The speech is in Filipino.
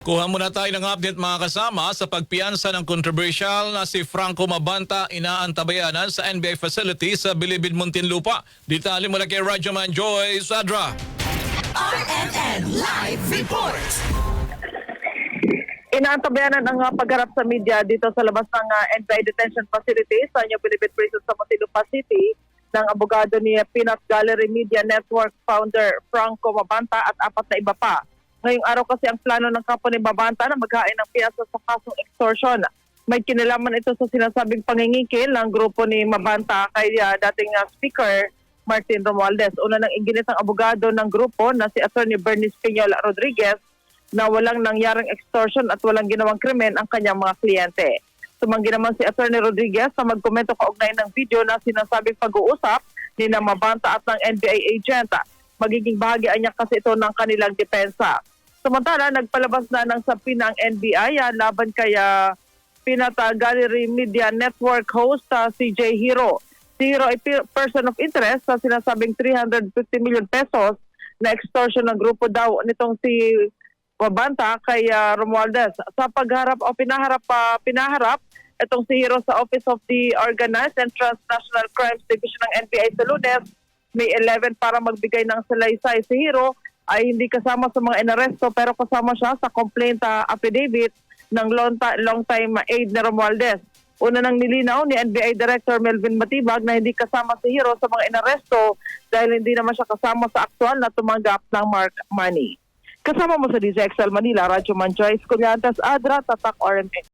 Kuha muna tayo ng update mga kasama sa pagpiyansa ng controversial na si Franco Mabanta inaantabayanan sa NBI facility sa Bilibid, Muntinlupa. Detalye mula kay Radyoman Joy Sadra. RMN Live Report. Inaantabayanan ang pagharap sa media dito sa labas ng NBI detention facility sa New Bilibid Prison sa Muntinlupa City ng abogado ni Peanut Gallery Media Network founder Franco Mabanta at apat na iba pa. Ngayong araw kasi ang plano ng kampo ni Mabanta na maghain ng piyasa sa kasong extortion. May kinalaman ito sa sinasabing pangingikil ng grupo ni Mabanta kay dating Speaker Martin Romualdez. Una nang inginit ang abogado ng grupo na si Attorney Bernice Piñol Rodriguez na walang nangyaring extortion at walang ginawang krimen ang kanyang mga kliyente. Tumanggi naman si Attorney Rodriguez na magkomento kaugnay ng video na sinasabing pag-uusap ni Mabanta at ng NBI agent. Magiging bahagian niya kasi ito ng kanilang depensa. Samantala, nagpalabas na ng sapin ng NBI laban kay Peanut Gallery Media Network host si J. Hero. Si Hero ay person of interest sa sinasabing 350 million pesos na extortion ng grupo daw nitong si Mabanta kay Romualdez. Sa pagharap o pinaharap itong si Hero sa Office of the Organized and Transnational Crimes Division ng NBI sa Lunes, May 11 para magbigay ng salaysay. Si Hero ay hindi kasama sa mga inaresto pero kasama siya sa complaint affidavit ng long-time aide ni Romualdez. Una nang nilinaw ni NBI Director Melvin Matibag na hindi kasama si Hero sa mga inaresto dahil hindi naman siya kasama sa aktual na tumanggap ng mark money. Kasama mo sa DZXL Manila, Radyoman Joyce Collantes, Adra, Tatak, RMN.